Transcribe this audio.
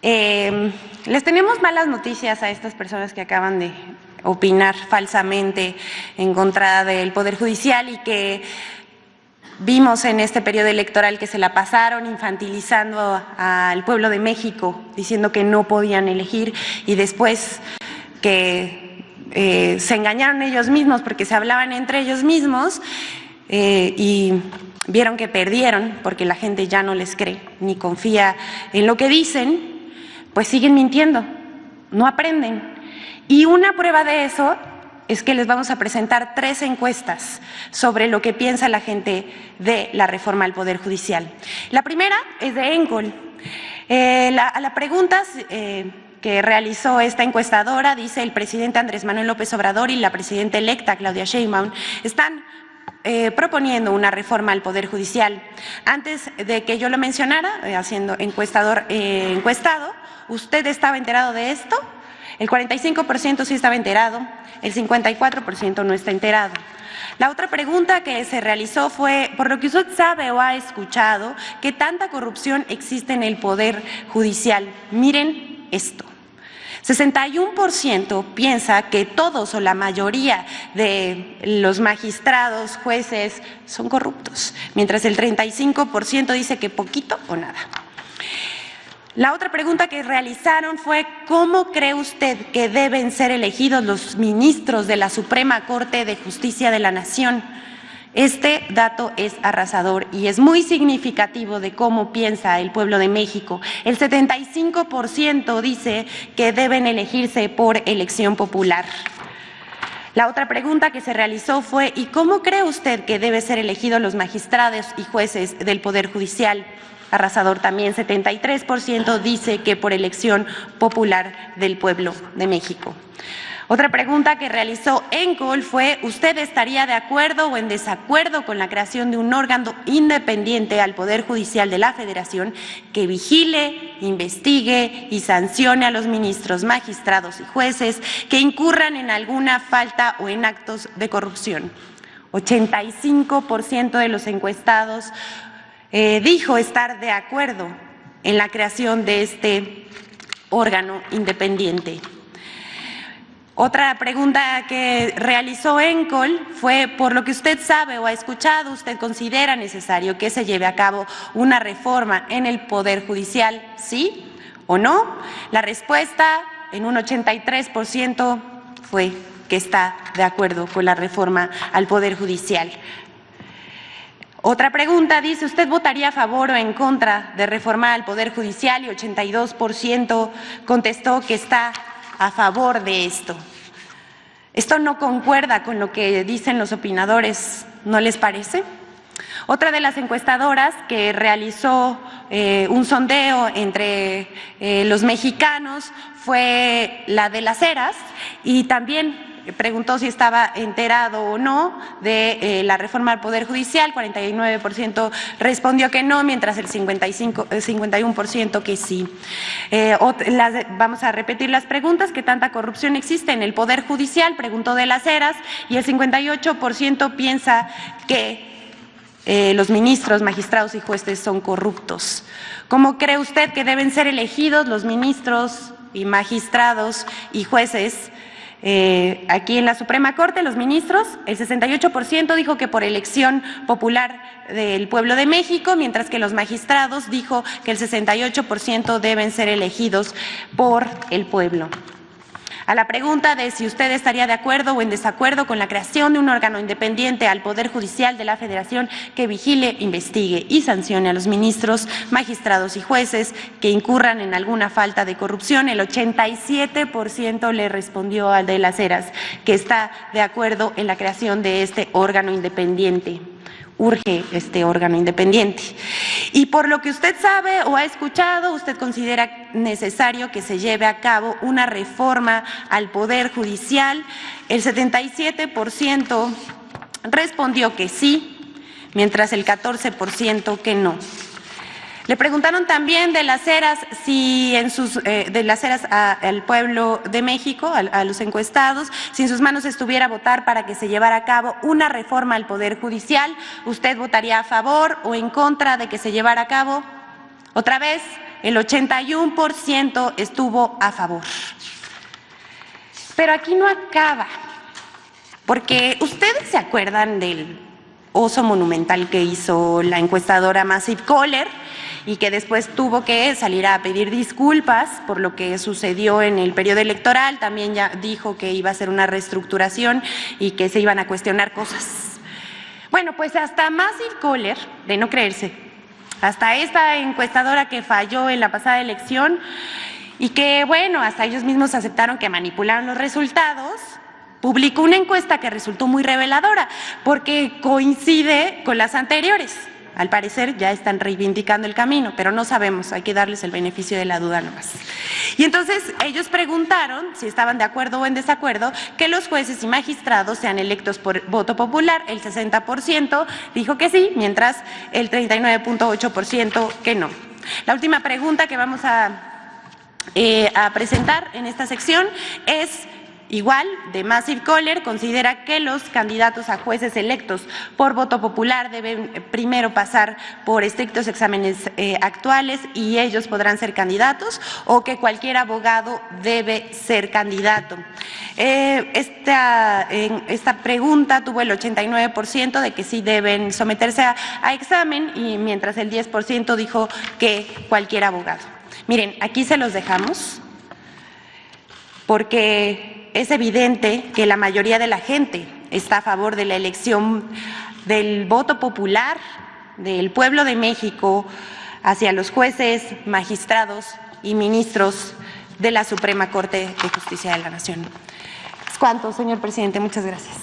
Les tenemos malas noticias a estas personas que acaban de opinar falsamente en contra del Poder Judicial y que vimos en este periodo electoral que se la pasaron infantilizando al pueblo de México, diciendo que no podían elegir y después que se engañaron ellos mismos porque se hablaban entre ellos mismos y vieron que perdieron porque la gente ya no les cree ni confía en lo que dicen, pues siguen mintiendo, no aprenden. Y una prueba de eso es que les vamos a presentar 3 encuestas sobre lo que piensa la gente de la reforma al Poder Judicial. La primera es de ENCOL. A la pregunta que realizó esta encuestadora, dice: el presidente Andrés Manuel López Obrador y la presidenta electa Claudia Sheinbaum están proponiendo una reforma al Poder Judicial. Antes de que yo lo mencionara, haciendo encuestado, ¿usted estaba enterado de esto? El 45% sí estaba enterado, el 54% no está enterado. La otra pregunta que se realizó fue: por lo que usted sabe o ha escuchado, ¿qué tanta corrupción existe en el Poder Judicial? Miren esto. 61% piensa que todos o la mayoría de los magistrados, jueces, son corruptos, mientras el 35% dice que poquito o nada. La otra pregunta que realizaron fue: ¿cómo cree usted que deben ser elegidos los ministros de la Suprema Corte de Justicia de la Nación? Este dato es arrasador y es muy significativo de cómo piensa el pueblo de México. El 75% dice que deben elegirse por elección popular. La otra pregunta que se realizó fue: ¿y cómo cree usted que deben ser elegidos los magistrados y jueces del Poder Judicial? Arrasador también, 73% dice que por elección popular del pueblo de México. Otra pregunta que realizó ENCOL fue: ¿usted estaría de acuerdo o en desacuerdo con la creación de un órgano independiente al Poder Judicial de la Federación que vigile, investigue y sancione a los ministros, magistrados y jueces que incurran en alguna falta o en actos de corrupción? 85% de los encuestados dijo estar de acuerdo en la creación de este órgano independiente. Otra pregunta que realizó ENCOL fue: por lo que usted sabe o ha escuchado, ¿usted considera necesario que se lleve a cabo una reforma en el Poder Judicial, sí o no? La respuesta en un 83% fue que está de acuerdo con la reforma al Poder Judicial. Otra pregunta dice: ¿usted votaría a favor o en contra de reformar al Poder Judicial? Y 82% contestó que está a favor de esto. Esto no concuerda con lo que dicen los opinadores, ¿no les parece? Otra de las encuestadoras que realizó un sondeo entre los mexicanos fue la de Las Heras y también preguntó si estaba enterado o no de la reforma al Poder Judicial. 49% respondió que no, mientras el 51% que sí. Vamos a repetir las preguntas. ¿Qué tanta corrupción existe en el Poder Judicial? Preguntó de Las Heras y el 58% piensa que los ministros, magistrados y jueces son corruptos. ¿Cómo cree usted que deben ser elegidos los ministros y magistrados y jueces? Aquí en la Suprema Corte, los ministros, el 68% dijo que por elección popular del pueblo de México, mientras que los magistrados dijo que el 68% deben ser elegidos por el pueblo. A la pregunta de si usted estaría de acuerdo o en desacuerdo con la creación de un órgano independiente al Poder Judicial de la Federación que vigile, investigue y sancione a los ministros, magistrados y jueces que incurran en alguna falta de corrupción, el 87% le respondió al de Las Heras que está de acuerdo en la creación de este órgano independiente. Urge este órgano independiente. Y por lo que usted sabe o ha escuchado, ¿usted considera necesario que se lleve a cabo una reforma al Poder Judicial? El 77% respondió que sí, mientras el 14% que no. Le preguntaron también de Las Heras si de Las Heras al pueblo de México, a los encuestados, si en sus manos estuviera votar para que se llevara a cabo una reforma al Poder Judicial, ¿usted votaría a favor o en contra de que se llevara a cabo? Otra vez, el 81% estuvo a favor. Pero aquí no acaba, porque ustedes se acuerdan del oso monumental que hizo la encuestadora Massive Caller y que después tuvo que salir a pedir disculpas por lo que sucedió en el periodo electoral. También ya dijo que iba a hacer una reestructuración y que se iban a cuestionar cosas. Bueno, pues hasta Massive Caller, de no creerse, hasta esta encuestadora que falló en la pasada elección y que, bueno, hasta ellos mismos aceptaron que manipularon los resultados, publicó una encuesta que resultó muy reveladora porque coincide con las anteriores. Al parecer ya están reivindicando el camino, pero no sabemos, hay que darles el beneficio de la duda nomás. Y entonces ellos preguntaron si estaban de acuerdo o en desacuerdo que los jueces y magistrados sean electos por voto popular. El 60% dijo que sí, mientras el 39.8% que no. La última pregunta que vamos a presentar en esta sección es igual, de Massive Caller, considera que los candidatos a jueces electos por voto popular deben primero pasar por estrictos exámenes actuales y ellos podrán ser candidatos, o que cualquier abogado debe ser candidato. Esta pregunta tuvo el 89% de que sí deben someterse a examen, y mientras el 10% dijo que cualquier abogado. Miren, aquí se los dejamos porque es evidente que la mayoría de la gente está a favor de la elección del voto popular del pueblo de México hacia los jueces, magistrados y ministros de la Suprema Corte de Justicia de la Nación. Es cuanto, señor presidente. Muchas gracias.